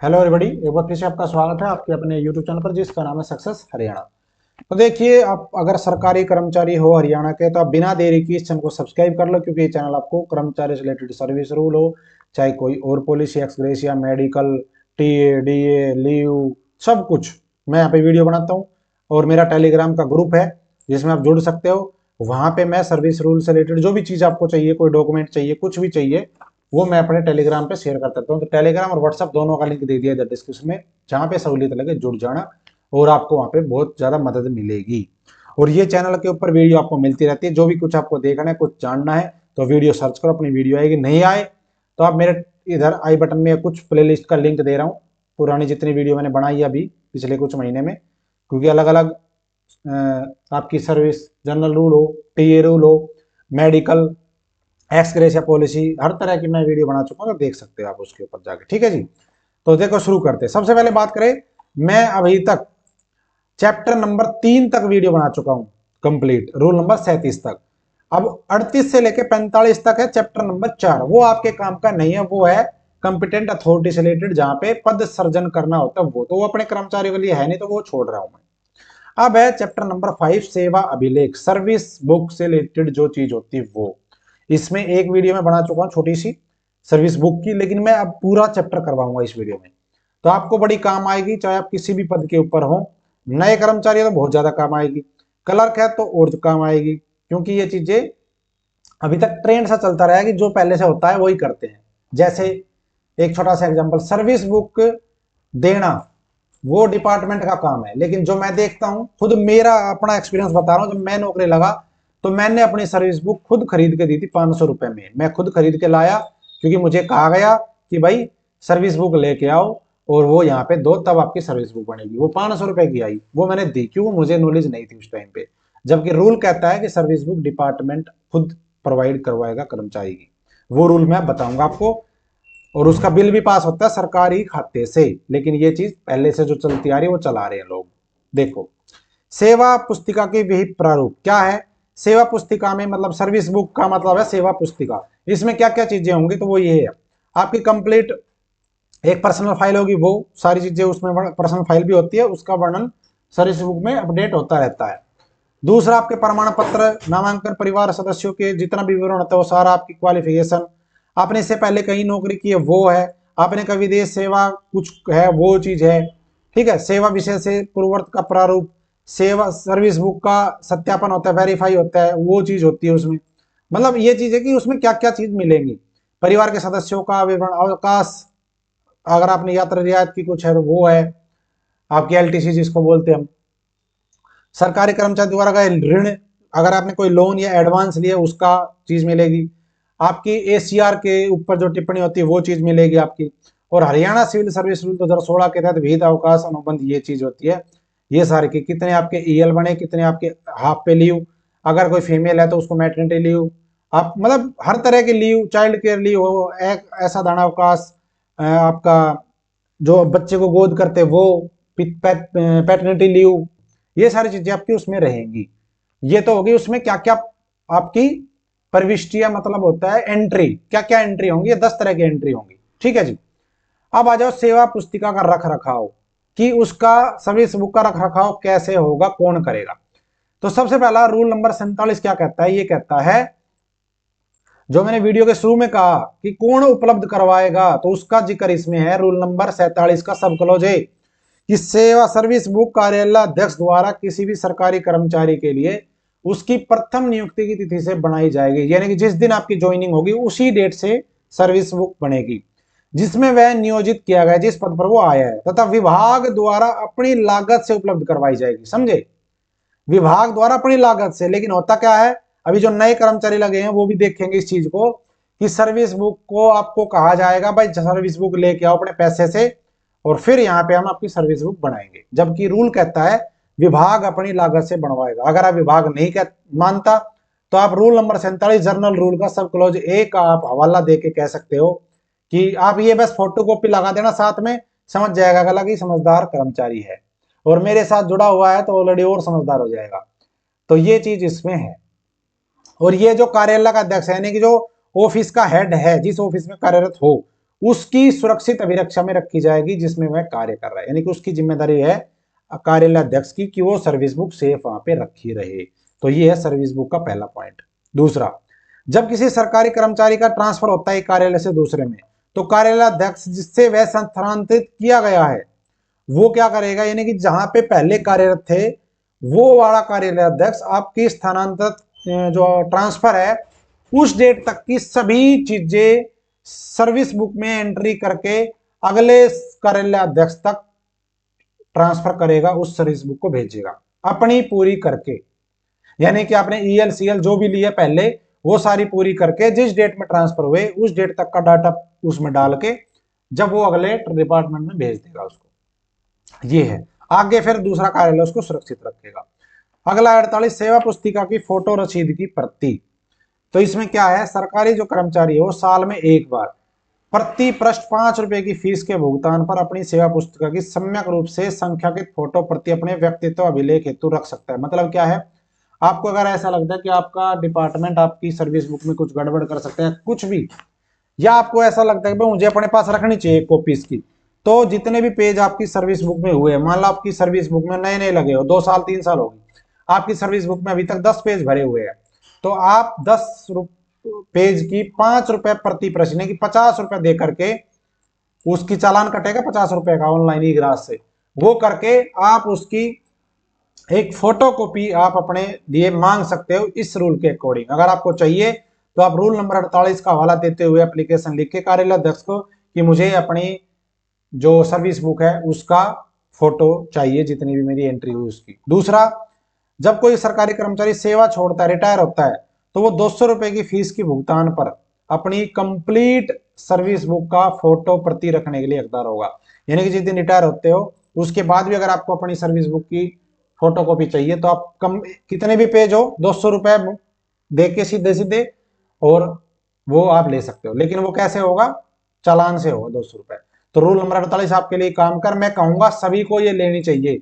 Hello everybody, एक बार फिर से आपका स्वागत है आपके अपने यूट्यूब चैनल पर जिसका नाम है सक्सेस हरियाणा। तो देखिए, आप अगर सरकारी कर्मचारी हो हरियाणा के तो आप बिना देरी की इस चैनल को सब्सक्राइब कर लो, क्योंकि ये चैनल आपको कर्मचारी से रिलेटेड सर्विस रूल हो, चाहे कोई और policy, x gratia, medical, TA, DA, leave, सब कुछ मैं यहाँ पे वीडियो बनाता हूँ। और मेरा टेलीग्राम का ग्रुप है जिसमें आप जुड़ सकते हो। वहां पे मैं सर्विस रूल से रिलेटेड जो भी चीज आपको चाहिए, कोई डॉक्यूमेंट चाहिए, कुछ भी चाहिए, वो मैं अपने टेलीग्राम पे शेयर कर सकता हूँ। तो टेलीग्राम और व्हाट्सअप दोनों का लिंक दे दिया इधर डिस्क्रिप्शन में, जहाँ पे सहूलियत लगे जुड़ जाना और आपको वहाँ पे बहुत ज्यादा मदद मिलेगी। और ये चैनल के ऊपर वीडियो आपको मिलती रहती है, जो भी कुछ आपको देखना है, कुछ जानना है तो वीडियो सर्च करो, अपनी वीडियो आएगी। नहीं आए तो आप मेरे इधर आई बटन में कुछ प्लेलिस्ट का लिंक दे रहा हूँ, पुरानी जितनी वीडियो मैंने बनाई है अभी पिछले कुछ महीने में, क्योंकि अलग अलग आपकी सर्विस, जनरल रूल हो, टीए रूल हो, मेडिकल, एक्स ग्रेशिया पॉलिसी, हर तरह की मैं वीडियो बना चुका हूँ, तो देख सकते हो आप उसके ऊपर जाके। ठीक है जी, तो देखो शुरू करते हैं। सबसे पहले बात करें, मैं अभी तक चैप्टर नंबर 3 तक वीडियो बना चुका हूं कंप्लीट, रूल नंबर 37 तक। अब 38 से लेकर 45 तक है चैप्टर नंबर 4, वो आपके काम का नहीं है, वो है कंपिटेंट अथॉरिटी से रिलेटेड, जहां पे पद सर्जन करना होता है, वो अपने कर्मचारियों के लिए है नहीं, तो वो छोड़ रहा हूं मैं। अब है चैप्टर नंबर 5, सेवा अभिलेख, सर्विस बुक से रिलेटेड जो चीज होती है वो। इसमें एक वीडियो में बना चुका हूं छोटी सी सर्विस बुक की, लेकिन मैं अब पूरा चैप्टर करवाऊंगा इस वीडियो में, तो आपको बड़ी काम आएगी, चाहे आप किसी भी पद के ऊपर हो। नए कर्मचारी तो बहुत ज्यादा काम आएगी, क्लर्क है तो और काम आएगी, क्योंकि ये चीजें अभी तक ट्रेंड सा चलता रहा है कि जो पहले से होता है वही करते हैं। जैसे एक छोटा सा एग्जांपल, सर्विस बुक देना वो डिपार्टमेंट का काम है, लेकिन जो मैं देखता हूं, खुद मेरा अपना एक्सपीरियंस बता रहा हूं, जब मैं नौकरी लगा तो मैंने अपनी सर्विस बुक खुद खरीद के दी थी 500 रुपए में, मैं खुद खरीद के लाया, क्योंकि मुझे कहा गया कि भाई सर्विस बुक लेके आओ और वो यहाँ पे दो, तब आपकी सर्विस बुक बनेगी। वो 500 रुपए की आई, वो मैंने दी, क्यों, मुझे नॉलेज नहीं थी उस टाइम पे, जबकि रूल कहता है कि सर्विस बुक डिपार्टमेंट खुद प्रोवाइड करवाएगा कर्मचारी की। वो रूल मैं बताऊंगा आपको, और उसका बिल भी पास होता है सरकारी खाते से। लेकिन ये चीज पहले से जो चलती आ रही है वो चला रहे हैं लोग। देखो, सेवा पुस्तिका के विहित प्रारूप क्या है। सेवा पुस्तिका में मतलब सर्विस बुक का मतलब है सेवा पुस्तिका। इसमें क्या क्या चीजें होंगी, तो वो ये है, आपकी कंप्लीट एक पर्सनल फाइल होगी, वो सारी चीजें उसमें, पर्सनल फाइल भी होती है, उसका वर्णन सर्विस बुक में अपडेट होता रहता है। दूसरा, आपके प्रमाण पत्र, नामांकन, परिवार सदस्यों के जितना भी विवरण होता है वो सारा, आपकी क्वालिफिकेशन, आपने इससे पहले कहीं नौकरी की है वो है, आपने कभी विदेश सेवा कुछ है वो चीज है। ठीक है, सेवा विषय से पूर्ववर्त का प्रारूप, सेवा सर्विस बुक का सत्यापन होता है, वेरीफाई होता है, वो चीज होती है उसमें। मतलब ये चीज है कि उसमें क्या क्या चीज मिलेंगी, परिवार के सदस्यों का विवरण, अवकाश, अगर आपने यात्रा रियायत की कुछ है तो वो है, आपकी एलटीसी जिसको बोलते हैं हम, सरकारी कर्मचारी द्वारा का ऋण, अगर आपने कोई लोन या एडवांस लिया उसका चीज मिलेगी, आपकी एसीआर के ऊपर जो टिप्पणी होती है वो चीज मिलेगी आपकी। और हरियाणा सिविल सर्विस रूल 2016 के तहत विहित अवकाश अनुबंध ये चीज होती है, ये सारे की कितने आपके ईएल बने, कितने आपके हाफ पे लीव, अगर कोई फीमेल है तो उसको मैटरनिटी लीव, आप मतलब हर तरह की लीव, चाइल्ड केयर लीव हो, एक ऐसा दाना अवकाश, आपका जो बच्चे को गोद करते वो, पैटर्निटी लीव, ये सारी चीजें आपकी उसमें रहेंगी। ये तो होगी उसमें क्या क्या आपकी प्रविष्टियां, मतलब होता है एंट्री, क्या क्या एंट्री होंगी, 10 तरह की एंट्री होंगी। ठीक है जी। अब आ जाओ सेवा पुस्तिका का रख रखाव, कि उसका सर्विस बुक का रख रखाव कैसे होगा, कौन करेगा। तो सबसे पहला रूल नंबर 47 क्या कहता है, ये कहता है, जो मैंने वीडियो के शुरू में कहा कि कौन उपलब्ध करवाएगा, तो उसका जिक्र इसमें है, रूल नंबर 47 का सब क्लॉज है, कि सेवा सर्विस बुक कार्यालय अध्यक्ष द्वारा किसी भी सरकारी कर्मचारी के लिए उसकी प्रथम नियुक्ति की तिथि से बनाई जाएगी, यानी कि जिस दिन आपकी ज्वाइनिंग होगी उसी डेट से सर्विस बुक बनेगी, जिसमें वह नियोजित किया गया, जिस पद पर वो आया है, तथा विभाग द्वारा अपनी लागत से उपलब्ध करवाई जाएगी। समझे, विभाग द्वारा अपनी लागत से। लेकिन होता क्या है, अभी जो नए कर्मचारी लगे हैं वो भी देखेंगे इस चीज को, कि सर्विस बुक को आपको कहा जाएगा भाई सर्विस बुक लेके आओ अपने पैसे से, और फिर यहाँ पे हम आपकी सर्विस बुक बनाएंगे, जबकि रूल कहता है विभाग अपनी लागत से बनवाएगा। अगर आप विभाग नहीं मानता तो आप रूल नंबर 47 जर्नल रूल का सब क्लॉज ए का आप हवाला दे के कह सकते हो, कि आप ये बस फोटो कॉपी लगा देना साथ में, समझ जाएगा अगला कि समझदार कर्मचारी है और मेरे साथ जुड़ा हुआ है, तो ऑलरेडी और समझदार हो जाएगा। तो ये चीज इसमें है। और ये जो कार्यालय का अध्यक्ष है, यानी कि जो ऑफिस का हेड है, जिस ऑफिस में कार्यरत हो, उसकी सुरक्षित अभिरक्षा में रखी जाएगी जिसमें वह कार्य कर रहा है, यानी कि उसकी जिम्मेदारी है कार्यालय अध्यक्ष की कि वो सर्विस बुक सेफ वहां पे रखी रहे। तो ये है सर्विस बुक का पहला पॉइंट। दूसरा, जब किसी सरकारी कर्मचारी का ट्रांसफर होता है कार्यालय से दूसरे में, तो कार्यालय अध्यक्ष जिससे वह स्थानांतरित किया गया है वो क्या करेगा, यानी कि जहां पे पहले कार्यरत थे वो वाला कार्यालय अध्यक्ष आपकी स्थानांतरित जो ट्रांसफर है उस डेट तक की सभी चीजें सर्विस बुक में एंट्री करके अगले कार्यालय अध्यक्ष तक ट्रांसफर करेगा, उस सर्विस बुक को भेजेगा अपनी पूरी करके। यानी कि आपने ईएल सीएल जो भी लिया पहले वो सारी पूरी करके जिस डेट में ट्रांसफर हुए उस डेट तक का डाटा उसमें डाल के जब वो अगले डिपार्टमेंट में भेज देगा उसको। ये है। आगे फिर दूसरा कार्यालय उसको सुरक्षित रखेगा। अगला 48, सेवा पुस्तिका की फोटो रसीद की प्रति। तो इसमें क्या है, सरकारी जो कर्मचारी है वो साल में एक बार प्रति पृष्ठ 5 रुपए की फीस के भुगतान पर अपनी सेवा पुस्तिका की सम्यक रूप से संख्याकित फोटो प्रति अपने व्यक्तित्व अभिलेख हेतु रख सकता है। मतलब क्या है, आपको अगर ऐसा लगता है कि आपका डिपार्टमेंट आपकी सर्विस बुक में कुछ गड़बड़ कर सकता है कुछ भी, या आपको ऐसा लगता है कि मुझे अपने पास रखनी चाहिए कॉपी इसकी, तो जितने भी पेज आपकी सर्विस बुक में हुए, मान लो आपकी सर्विस बुक में नए नए लगे हो, 2 साल 3 साल हो गए, आपकी सर्विस बुक में अभी तक 10 पेज भरे हुए हैं, तो आप 10 पेज की 5 रुपए प्रति प्रश्न की 50 रुपए दे करके उसकी चालान कटेगा 50 रुपए का ऑनलाइन ई ग्रास से, वो करके आप उसकी एक फोटो कॉपी आप अपने लिए मांग सकते हो इस रूल के अकॉर्डिंग। अगर आपको चाहिए तो आप रूल नंबर 48 का हवाला देते हुए एप्लीकेशन लिख के कार्यालय अध्यक्ष को कि मुझे अपनी जो सर्विस बुक है उसका फोटो चाहिए जितनी भी मेरी एंट्री हुई उसकी। दूसरा, जब कोई सरकारी कर्मचारी सेवा छोड़ता है, रिटायर होता है, तो वो 200 रुपए की फीस की भुगतान पर अपनी कंप्लीट सर्विस बुक का फोटो प्रति रखने के लिए हकदार होगा। यानी कि जिस दिन रिटायर होते हो उसके बाद भी अगर आपको अपनी सर्विस बुक की फोटो कॉपी चाहिए तो आप कम कितने भी पेज हो 200 रुपए दे के सीधे सीधे और वो आप ले सकते हो, लेकिन वो कैसे होगा, चालान से होगा 200 रुपए। तो रूल नंबर 48 आपके लिए काम कर, मैं कहूंगा सभी को ये लेनी चाहिए।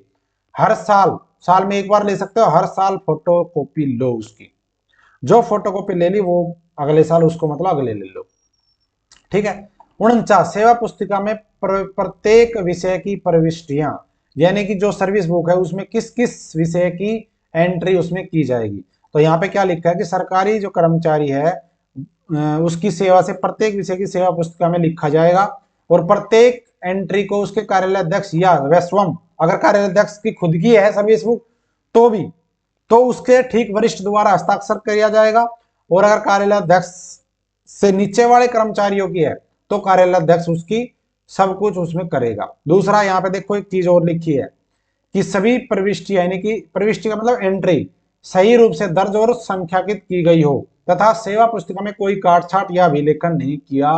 हर साल, साल में एक बार ले सकते हो, हर साल फोटो कॉपी लो उसकी, जो फोटो कॉपी ले ली वो अगले साल उसको मतलब अगले ले लो। ठीक है। 49, सेवा पुस्तिका में प्रत्येक विषय की प्रविष्टियां, यानी कि जो सर्विस बुक है उसमें किस किस विषय की एंट्री उसमें की जाएगी। तो यहाँ पे क्या लिखा है कि सरकारी जो कर्मचारी है उसकी सेवा से प्रत्येक विषय की सेवा पुस्तिका में लिखा जाएगा और प्रत्येक एंट्री को उसके कार्यालय अध्यक्ष या वैश्वम, अगर कार्यालय अध्यक्ष की खुद की है सर्विस बुक तो भी, तो उसके ठीक वरिष्ठ द्वारा हस्ताक्षर किया जाएगा, और अगर कार्यालय अध्यक्ष से नीचे वाले कर्मचारियों की है तो कार्यालय अध्यक्ष उसकी सब कुछ उसमें करेगा। दूसरा, यहाँ पे देखो एक चीज और लिखी है कि सभी प्रविष्टि, यानी कि प्रविष्टि का मतलब एंट्री, सही रूप से दर्ज और संख्याकित की गई हो तथा सेवा पुस्तिका में कोई काटछाट या अभिलेखन नहीं किया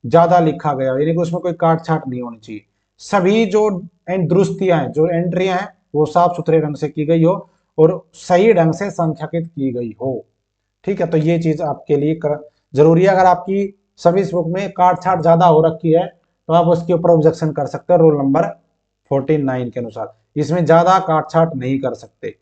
ज्यादा लिखा गया, यानी कि उसमें कोई काटछाट नहीं होनी चाहिए। सभी जो दुरुस्तियां हैं, जो एंट्रियां हैं वो साफ सुथरे ढंग से की गई हो और सही ढंग से संख्याकित की गई हो। ठीक है, तो ये चीज आपके लिए जरूरी है। अगर आपकी सर्विस बुक में काटछाट ज्यादा हो रखी है तो आप उसके ऊपर ऑब्जेक्शन कर सकते हैं रूल नंबर 49 के अनुसार, इसमें ज्यादा काटछाट नहीं कर सकते।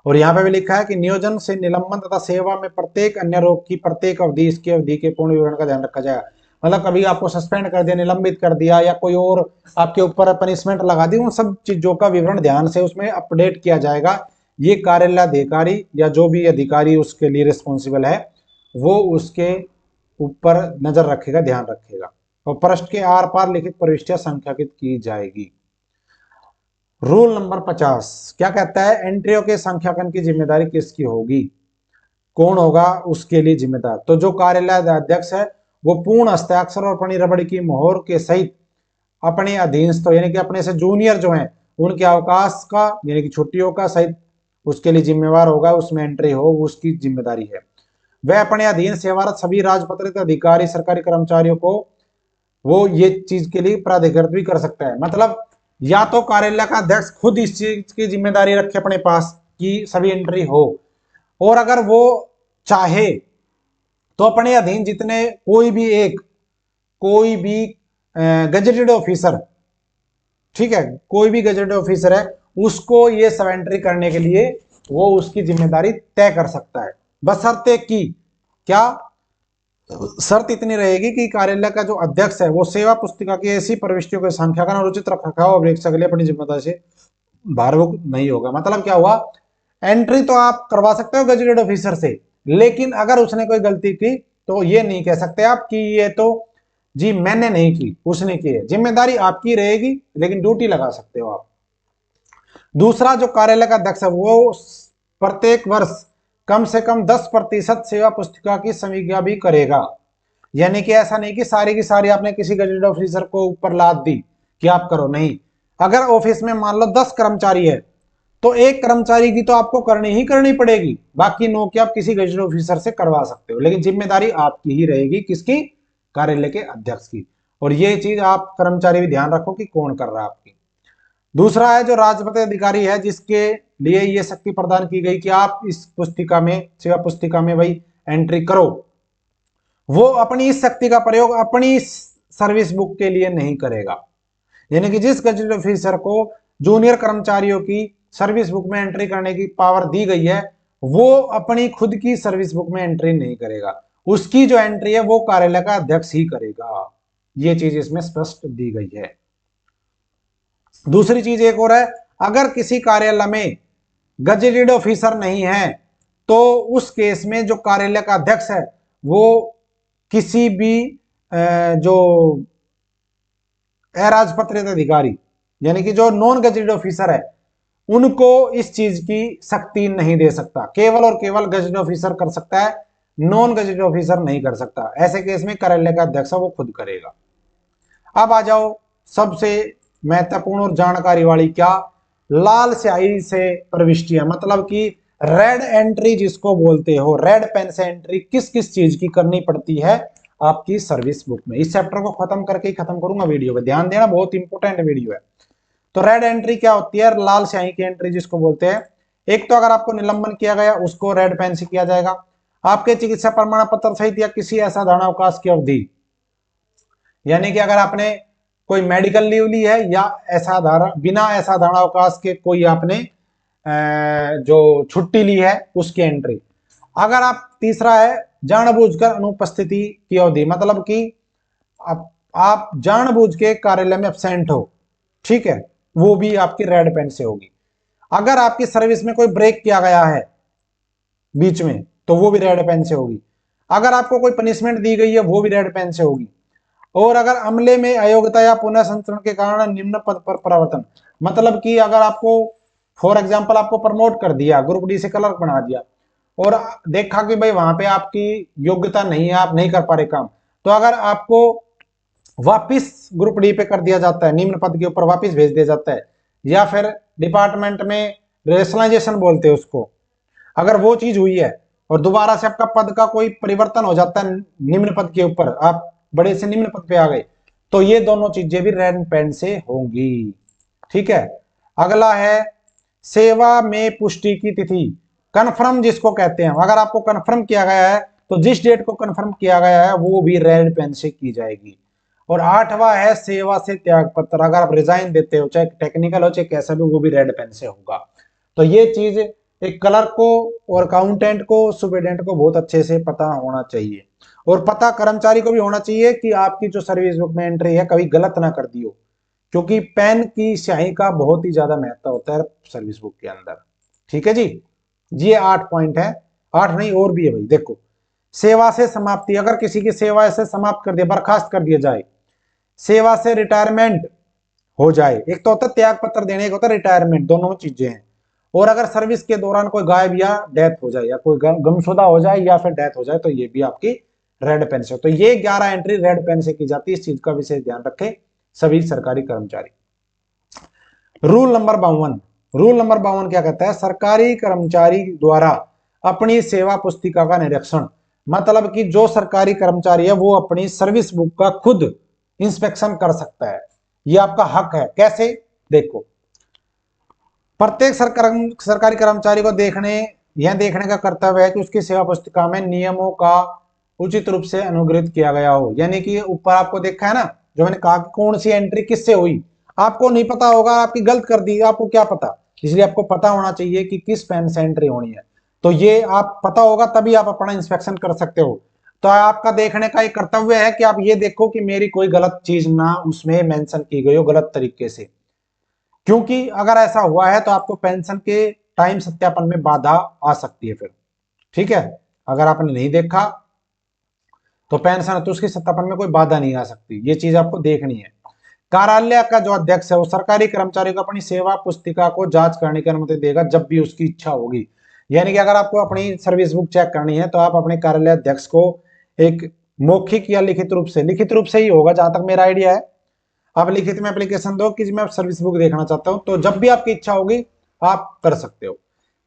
और यहाँ पे भी लिखा है कि नियोजन से निलंबन तथा सेवा में प्रत्येक अन्य रोग की प्रत्येक अवधि इसकी अवधि के पूर्ण विवरण का ध्यान रखा जाएगा। मतलब कभी आपको सस्पेंड कर दिया, निलंबित कर दिया या कोई और आपके ऊपर पनिशमेंट लगा दी, उन सब चीजों का विवरण ध्यान से उसमें अपडेट किया जाएगा। ये कार्यालय अधिकारी या जो भी अधिकारी उसके लिए रिस्पॉन्सिबल है वो उसके ऊपर नजर रखेगा, ध्यान रखेगा, और पृष्ठ के आर पार लिखित प्रविष्टियां संख्याकित की जाएगी। रूल नंबर 50 क्या कहता है, एंट्रियों के संख्याकन की जिम्मेदारी किसकी होगी, कौन होगा उसके लिए जिम्मेदार। तो जो कार्यालय अध्यक्ष है वो पूर्ण हस्ताक्षर और अपनी रबड़ की मोहर के सहित अपने अधीनस्थ यानी कि अपने से जूनियर जो हैं उनके अवकाश का यानी कि छुट्टियों का सहित उसके लिए जिम्मेवार होगा, उसमें एंट्री हो उसकी जिम्मेदारी है। वह अपने अधीन सेवारत सभी राजपत्रित अधिकारी सरकारी कर्मचारियों को वो ये चीज के लिए प्राधिकृत भी कर सकता है। मतलब या तो कार्यालय का अध्यक्ष खुद इस चीज की जिम्मेदारी रखे अपने पास कि सभी एंट्री हो, और अगर वो चाहे तो अपने अधीन जितने कोई भी गजेटेड ऑफिसर, ठीक है, कोई भी गजेटेड ऑफिसर है उसको ये सब एंट्री करने के लिए वो उसकी जिम्मेदारी तय कर सकता है, बशर्ते कि क्या शर्त इतनी रहेगी कि कार्यालय का जो अध्यक्ष है वो सेवा पुस्तिका की ऐसी प्रविष्टियों की संख्या का अनुचित रख रखाव अपेक्षा के लिए अपनी जिम्मेदारी से भारमुक्त नहीं होगा। मतलब क्या हुआ, एंट्री तो आप करवा सकते हो गजेटेड ऑफिसर से, लेकिन अगर उसने कोई गलती की तो ये नहीं कह सकते आप कि ये तो जी मैंने नहीं की, उसने की है। जिम्मेदारी आपकी रहेगी, लेकिन ड्यूटी लगा सकते हो आप। दूसरा, जो कार्यालय का अध्यक्ष है वो प्रत्येक वर्ष कम से कम 10% सेवा पुस्तिका की समीक्षा भी करेगा। यानी कि ऐसा नहीं कि सारी की सारी आपने किसी गजेटेड ऑफिसर को ऊपर लाद दी कि आप करो, नहीं। अगर ऑफिस में मान लो 10 कर्मचारी है तो एक कर्मचारी की तो आपको करनी ही करनी पड़ेगी, बाकी 9 की आप किसी गजेटेड ऑफिसर से करवा सकते हो, लेकिन जिम्मेदारी आपकी ही रहेगी। किसकी? कार्यालय के अध्यक्ष की। और ये चीज आप कर्मचारी भी ध्यान रखो कि कौन कर रहा है आपकी। दूसरा है जो राजपत्रित अधिकारी है, जिसके लिए ये शक्ति प्रदान की गई कि आप इस पुस्तिका में, सेवा पुस्तिका में भाई एंट्री करो, वो अपनी इस शक्ति का प्रयोग अपनी सर्विस बुक के लिए नहीं करेगा। यानी कि जिस गजेटेड ऑफिसर को जूनियर कर्मचारियों की सर्विस बुक में एंट्री करने की पावर दी गई है, वो अपनी खुद की सर्विस बुक में एंट्री नहीं करेगा। उसकी जो एंट्री है वो कार्यालय का अध्यक्ष ही करेगा। ये चीज इसमें स्पष्ट दी गई है। दूसरी चीज एक और है, अगर किसी कार्यालय में गजेटेड ऑफिसर नहीं है तो उस केस में जो कार्यालय का अध्यक्ष है वो किसी भी जो अराजपत्रित अधिकारी, यानी कि जो नॉन गजेटेड ऑफिसर है, उनको इस चीज की शक्ति नहीं दे सकता। केवल और केवल गजेटेड ऑफिसर कर सकता है, नॉन गजेटेड ऑफिसर नहीं कर सकता। ऐसे केस में कार्यालय का अध्यक्ष वो खुद करेगा। अब आ जाओ सबसे महत्वपूर्ण और जानकारी वाली, क्या? लाल स्याही से प्रविष्टियां, मतलब कि रेड एंट्री जिसको बोलते हो, रेड पेन से एंट्री किस किस चीज की करनी पड़ती है आपकी सर्विस बुक में। इस चैप्टर को खत्म करके ही खत्म करूंगा वीडियो पे, ध्यान देना, बहुत इंपोर्टेंट वीडियो है। तो रेड एंट्री क्या होती है? लाल स्याही की एंट्री जिसको बोलते हैं। एक तो अगर आपको निलंबन किया गया उसको रेड पेन से किया जाएगा। आपके चिकित्सा प्रमाण पत्र सहित या किसी असाधारण अवकाश की अवधि, यानी कि अगर आपने कोई मेडिकल लीव ली है या असाधारण, बिना असाधारण अवकाश के कोई आपने जो छुट्टी ली है उसकी एंट्री। अगर आप, तीसरा है जानबूझकर अनुपस्थिति की अवधि, मतलब कि आप जानबूझ के कार्यालय में एब्सेंट हो, ठीक है, वो भी आपकी रेड पेन से होगी। अगर आपकी सर्विस में कोई ब्रेक किया गया है बीच में तो वो भी रेड पेन से होगी। अगर आपको कोई पनिशमेंट दी गई है वो भी रेड पेन से होगी। और अगर अमले में अयोग्यता या पुनः संचरण के कारण निम्न पद पर परिवर्तन, मतलब कि अगर आपको फॉर एग्जांपल आपको प्रमोट कर दिया, ग्रुप डी से क्लर्क बना दिया, और देखा कि भाई वहां पे आपकी योग्यता नहीं है, आप नहीं कर पा रहे काम, तो अगर आपको वापिस ग्रुप डी पे कर दिया जाता है, निम्न पद के ऊपर वापिस भेज दिया जाता है, या फिर डिपार्टमेंट में रेशनलाइजेशन बोलते हैं उसको, अगर वो चीज हुई है और दोबारा से आपका पद का कोई परिवर्तन हो जाता है निम्न पद के ऊपर, आप बड़े से निम्न पद पे आ गए, तो ये दोनों चीजें भी रेड पेन से होंगी। ठीक है। अगला है सेवा में पुष्टि की तिथि, कन्फर्म जिसको कहते हैं। अगर आपको कन्फर्म किया गया है तो जिस डेट को कन्फर्म किया गया है वो भी रेड पेन से की जाएगी। और आठवां है सेवा से त्याग पत्र, अगर आप रिजाइन देते हो, चाहे टेक्निकल हो चाहे कैसा भी, वो भी रेड पेन से होगा। तो ये चीज एक क्लर्क को और अकाउंटेंट को, सुपरिटेंडेंट को बहुत अच्छे से पता होना चाहिए। और पता कर्मचारी को भी होना चाहिए कि आपकी जो सर्विस बुक में एंट्री है कभी गलत ना कर दियो, क्योंकि पेन की स्याही का बहुत ही ज्यादा महत्व होता है सर्विस बुक के अंदर। ठीक है जी, ये 8 पॉइंट है। 8 नहीं और भी है भाई, देखो। सेवा से समाप्ति, अगर किसी की सेवा से समाप्त कर दिया, बर्खास्त कर दिया जाए, सेवा से रिटायरमेंट हो जाए, एक तो होता है त्याग पत्र देने, एक होता है रिटायरमेंट, दोनों चीजें हैं। और अगर सर्विस के दौरान कोई गायब या डेथ हो जाए, या कोई गुमशुदा हो जाए या फिर डेथ हो जाए, तो ये भी आपकी रेड पेन से। तो ये 11 एंट्री रेड पेन से की जाती है, इस चीज का विशेष ध्यान रखें सभी सरकारी कर्मचारी। रूल नंबर 52, रूल नंबर 52 क्या कहता है? सरकारी कर्मचारी द्वारा अपनी सेवा पुस्तिका का निरीक्षण, मतलब कि जो सरकारी कर्मचारी है वो अपनी सर्विस बुक का खुद इंस्पेक्शन कर सकता है, ये आपका हक है। कैसे? देखो, प्रत्येक सरकारी कर्मचारी को देखने का कर्तव्य है कि उसकी सेवा पुस्तिका में नियमों का उचित रूप से अनुग्रहित किया गया हो। यानी कि ऊपर आपको देखा है ना, जो मैंने कहा कि कौन सी एंट्री किससे हुई, आपको नहीं पता होगा, आपकी गलत कर दी, आपको क्या पता, इसलिए आपको पता होना चाहिए कि किस पेन से एंट्री होनी है। तो ये आप पता होगा तभी आप अपना इंस्पेक्शन कर सकते हो। तो आपका देखने का एक कर्तव्य है कि आप ये देखो कि मेरी कोई गलत चीज ना उसमें मेंशन की गई हो गलत तरीके से, क्योंकि अगर ऐसा हुआ है तो आपको पेंशन के टाइम सत्यापन में बाधा आ सकती है फिर। ठीक है, अगर आपने नहीं देखा तो पेंशन है तो उसके सत्यापन में कोई बाधा नहीं आ सकती, ये चीज आपको देखनी है। कार्यालय का जो अध्यक्ष है वो सरकारी कर्मचारी को अपनी सेवा पुस्तिका को जांच करने की अनुमति देगा जब भी उसकी इच्छा होगी। यानी कि अगर आपको अपनी सर्विस बुक चेक करनी है तो आप अपने कार्यालय अध्यक्ष को एक मौखिक या लिखित रूप से ही होगा जहां तक मेरा आइडिया है, आप लिखित में एप्लीकेशन दो कि मैं सर्विस बुक देखना चाहता हूं, तो जब भी आपकी इच्छा होगी आप कर सकते हो।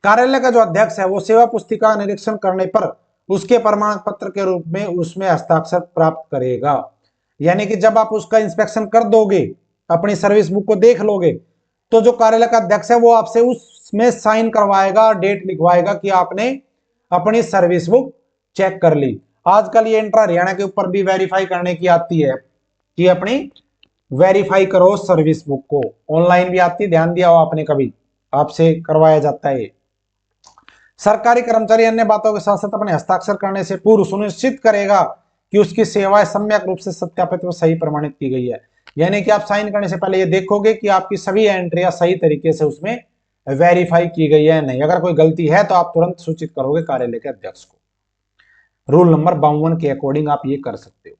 कार्यालय का जो अध्यक्ष है वो सेवा पुस्तिका निरीक्षण करने पर उसके प्रमाण पत्र के रूप में उसमें हस्ताक्षर प्राप्त करेगा। यानी कि जब आप उसका इंस्पेक्शन कर दोगे, अपनी सर्विस बुक को देख लोगे, तो जो कार्यालय का अध्यक्ष है वो आपसे उसमें साइन करवाएगा, डेट लिखवाएगा कि आपने अपनी सर्विस बुक चेक कर ली। आजकल ये इंट्रा हरियाणा के ऊपर भी वेरीफाई करने की आती है कि अपनी वेरीफाई करो सर्विस बुक को, ऑनलाइन भी आती है, ध्यान दिया हो आपने कभी, आपसे करवाया जाता है। सरकारी कर्मचारी अन्य बातों के साथ साथ अपने हस्ताक्षर करने से पूर्व सुनिश्चित करेगा कि उसकी सेवाएं सम्यक रूप से सत्यापित व सही प्रमाणित की गई है। यानी कि आप साइन करने से पहले ये देखोगे कि आपकी सभी एंट्रियां सही तरीके से उसमें वेरीफाई की गई है नहीं, अगर कोई गलती है तो आप तुरंत सूचित करोगे कार्यालय के अध्यक्ष को। रूल नंबर 52 के अकॉर्डिंग आप ये कर सकते हो।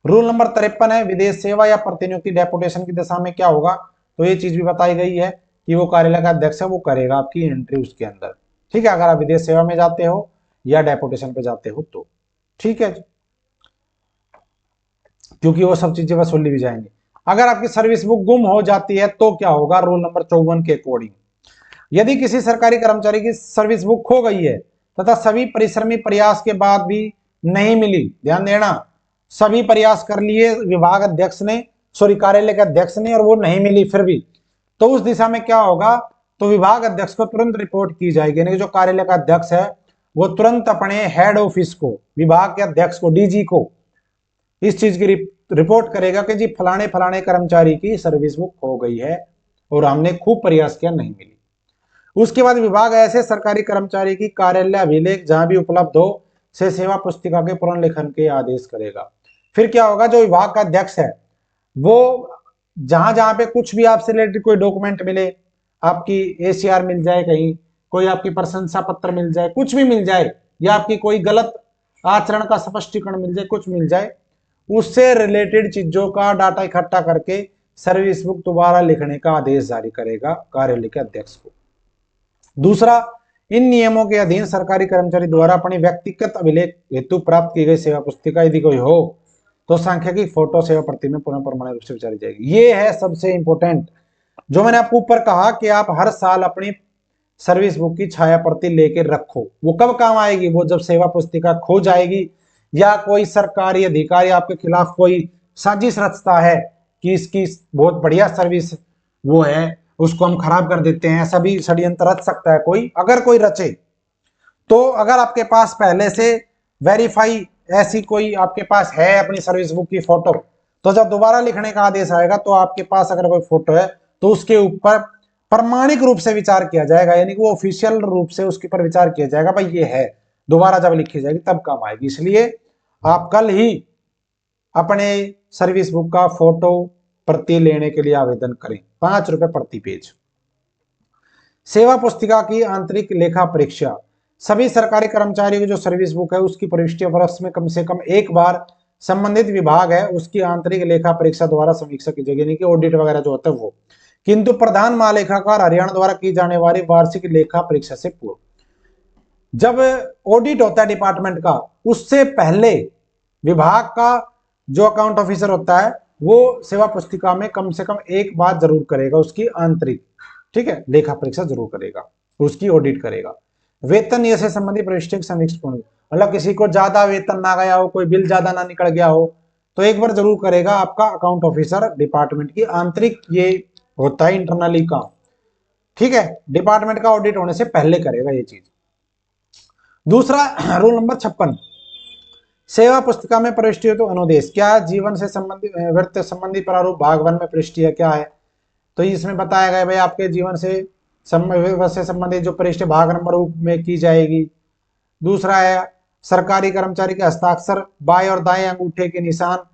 रूल नंबर 53 है विदेश सेवा या प्रतिनियुक्ति डेपुटेशन की दशा में क्या होगा, तो ये चीज भी बताई गई है कि वो कार्यालय का अध्यक्ष है वो करेगा आपकी एंट्री उसके अंदर। ठीक है, अगर आप विदेश सेवा में जाते हो या डेपुटेशन पे जाते हो तो ठीक है, क्योंकि वो सब चीजें वसूली भी जाएंगी। अगर आपकी सर्विस बुक गुम हो जाती है तो क्या होगा, रूल नंबर 54 के अकॉर्डिंग, यदि किसी सरकारी कर्मचारी की सर्विस बुक खो गई है तथा सभी परिश्रमी प्रयास के बाद भी नहीं मिली, ध्यान देना, सभी प्रयास कर लिए विभाग अध्यक्ष ने, सॉरी कार्यालय के अध्यक्ष ने, और वो नहीं मिली फिर भी, तो उस दिशा में क्या होगा, तो विभाग अध्यक्ष को तुरंत रिपोर्ट की जाएगी। यानी जो कार्यालय का अध्यक्ष है वो तुरंत अपने हेड ऑफिस को, विभाग के अध्यक्ष को, डीजी को इस चीज की रिपोर्ट करेगा कि जी फलाने फलाने कर्मचारी की सर्विस बुक हो गई है और हमने खूब प्रयास किया नहीं मिली। उसके बाद विभाग ऐसे सरकारी कर्मचारी की कार्यालय अभिलेख जहां भी उपलब्ध हो से सेवा पुस्तिका के पुनर्लेखन के आदेश करेगा। फिर क्या होगा, जो विभाग का अध्यक्ष है वो जहां जहां पे कुछ भी आपसे रिलेटेड कोई डॉक्यूमेंट मिले, आपकी एसीआर मिल जाए, कहीं कोई आपकी प्रशंसा पत्र मिल जाए, कुछ भी मिल जाए, या आपकी कोई गलत आचरण का स्पष्टीकरण मिल जाए, कुछ मिल जाए, उससे रिलेटेड चीजों का डाटा इकट्ठा करके सर्विस बुक दोबारा लिखने का आदेश जारी करेगा कार्यालय के अध्यक्ष को। दूसरा, इन नियमों के अधीन सरकारी कर्मचारी द्वारा अपनी व्यक्तिगत अभिलेख हेतु प्राप्त की गई सेवा पुस्तिका यदि कोई हो तो सांख्यिकी फोटो सेवा प्रति में पुनः प्रमाणित रूप से विचारी जाएगी। ये है सबसे इंपॉर्टेंट, जो मैंने आपको ऊपर कहा कि आप हर साल अपनी सर्विस बुक की छाया प्रति लेके रखो। वो कब काम आएगी, वो जब सेवा पुस्तिका खो जाएगी या कोई सरकारी अधिकारी आपके खिलाफ कोई साजिश रचता है कि इसकी बहुत बढ़िया सर्विस वो है, उसको हम खराब कर देते हैं, ऐसा भी षड्यंत्र रच सकता है कोई, अगर कोई रचे तो अगर आपके पास पहले से वेरीफाई ऐसी कोई आपके पास है अपनी सर्विस बुक की फोटो, तो जब दोबारा लिखने का आदेश आएगा तो आपके पास अगर कोई फोटो है तो उसके ऊपर प्रमाणिक रूप से विचार किया जाएगा, यानी कि वो ऑफिशियल रूप से उसके ऊपर विचार किया जाएगा, भाई ये है, दोबारा जब लिखी जाएगी तब काम आएगी। इसलिए आप कल ही अपने सर्विस बुक का फोटो प्रति लेने के लिए आवेदन करें, 5 रुपए प्रति पेज। सेवा पुस्तिका की आंतरिक लेखा परीक्षा, सभी सरकारी कर्मचारियों की जो सर्विस बुक है उसकी प्रविष्टि वर्ष में कम से कम एक बार संबंधित विभाग है उसकी आंतरिक लेखा परीक्षा द्वारा समीक्षा की जाएगी, यानी कि ऑडिट वगैरह जो होता है वो। किंतु प्रधान महालेखाकार हरियाणा द्वारा की जाने वाली वार्षिक लेखा परीक्षा से पूर्व, जब ऑडिट होता है डिपार्टमेंट का, उससे पहले विभाग का जो अकाउंट ऑफिसर होता है वो सेवा पुस्तिका में कम से कम एक बार जरूर करेगा उसकी आंतरिक, ठीक है, लेखा परीक्षा जरूर करेगा, उसकी ऑडिट करेगा। वेतन ये से संबंधित प्रविष्टि समीक्षा, मतलब किसी को ज्यादा वेतन ना गया हो, कोई बिल ज्यादा ना निकल गया हो, तो एक बार जरूर करेगा आपका अकाउंट ऑफिसर डिपार्टमेंट की आंतरिक, ये होता है इंटरनली काम, ठीक है, डिपार्टमेंट का ऑडिट होने से पहले करेगा ये चीज। दूसरा, रूल नंबर 56, सेवा पुस्तिका में प्रविष्टि तो अनुदेश, क्या जीवन से संबंधित व्यक्ति संबंधी प्रारूप भाग 1 में प्रविष्टि क्या है, तो इसमें बताया गया भाई आपके जीवन से संबंधित जो प्रविष्टि भाग नंबर में की जाएगी। दूसरा है सरकारी कर्मचारी के हस्ताक्षर, बाएं और दाएं अंगूठे के निशान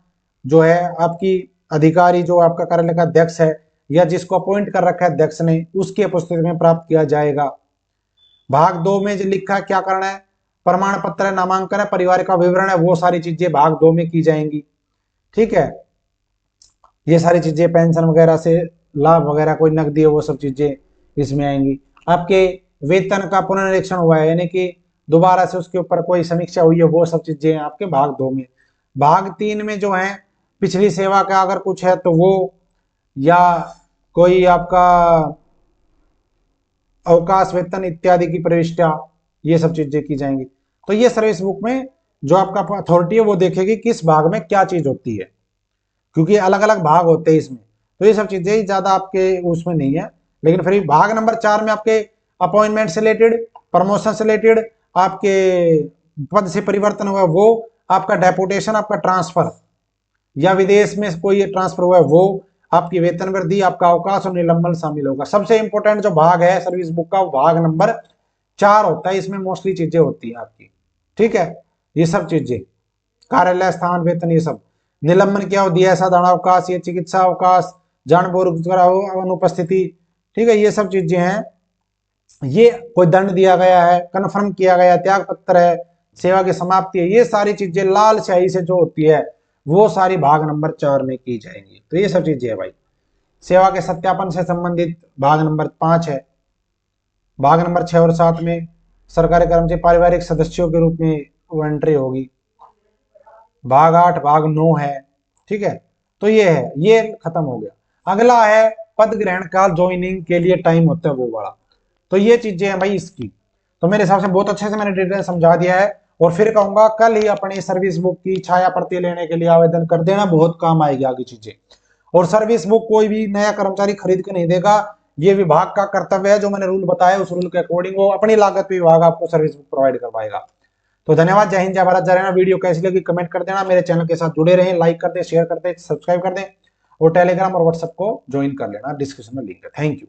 जो है आपकी अधिकारी जो आपका कार्यालय का अध्यक्ष है या जिसको अपॉइंट कर रखा है अध्यक्ष ने, उसकी उपस्थिति में प्राप्त किया जाएगा। भाग 2 में जो लिखा है क्या करना है, प्रमाण पत्र है, नामांकन है, परिवार का विवरण है, वो सारी चीजें भाग 2 में की जाएंगी। ठीक है, ये सारी चीजें पेंशन वगैरह से लाभ वगैरह कोई नकदी है वो सब चीजें इसमें आएंगी। आपके वेतन का पुनरीक्षण हुआ है यानी कि दोबारा से उसके ऊपर कोई समीक्षा हुई है, वो सब चीजें आपके भाग 2 में। भाग 3 में जो है पिछली सेवा का अगर कुछ है तो वो, या कोई आपका अवकाश वेतन इत्यादि की प्रविष्टियां, ये सब चीजें की जाएंगी। तो ये सर्विस बुक में जो आपका अथॉरिटी है वो देखेगी किस भाग में क्या चीज होती है, क्योंकि अलग अलग भाग होते हैं इसमें, तो ये सब चीजें ज्यादा आपके उसमें नहीं है। लेकिन फिर भाग नंबर 4 में आपके अपॉइंटमेंट से रिलेटेड, प्रमोशन से रिलेटेड, आपके पद से परिवर्तन हुआ वो, आपका डेपुटेशन, आपका ट्रांसफर या विदेश में कोई ट्रांसफर हुआ है वो, आपकी वेतन वृद्धि, आपका अवकाश और निलंबन शामिल होगा। सबसे इंपॉर्टेंट जो भाग है सर्विस बुक का, भाग नंबर 4 होता है, इसमें मोस्टली चीजें होती है आपकी। ठीक है, ये सब चीजें, कार्यालय स्थान वेतन, ये सब, निलंबन क्या होती है, असाधारण अवकाश, ये चिकित्सा अवकाश, जानबूझकर अनुपस्थिति। ठीक है, ये सब चीजें हैं। ये कोई दंड दिया गया है, कन्फर्म किया गया, त्याग पत्र है, सेवा की समाप्ति है, ये सारी चीजें लाल स्याही से जो होती है वो सारी भाग नंबर 4 में की जाएंगी। तो ये सब चीजें है भाई। सेवा के सत्यापन से संबंधित भाग नंबर 5 है। भाग नंबर 6 और 7 में सरकारी कर्मचारी पारिवारिक सदस्यों के रूप में वो एंट्री होगी। भाग 8, भाग 9 है। ठीक है, तो ये है, ये खत्म हो गया। अगला है पद ग्रहण काल, ज्वाइनिंग के लिए टाइम होता है वो वाला। तो ये चीजें हैं भाई इसकी। तो मेरे हिसाब से बहुत अच्छे से मैंने डिटेल समझा दिया है, और फिर कहूंगा कल ही अपनी सर्विस बुक की छाया प्रति लेने के लिए आवेदन कर देना, बहुत काम आएगी आगे चीजें। और सर्विस बुक कोई भी नया कर्मचारी खरीद के नहीं देगा, ये विभाग का कर्तव्य है। जो मैंने रूल बताया उस रूल के अकॉर्डिंग वो अपनी लागत पे विभाग आपको सर्विस बुक प्रोवाइड करवाएगा। तो धन्यवाद, जय हिंद, जय भारत, जय रहना। वीडियो कैसी लगी कमेंट कर देना, मेरे चैनल के साथ जुड़े रहें, लाइक कर दें, शेयर कर दें, सब्सक्राइब कर दें, और टेलीग्राम और व्हाट्सएप को ज्वाइन कर लेना, डिस्क्रिप्शन में लिंक है। Thank you.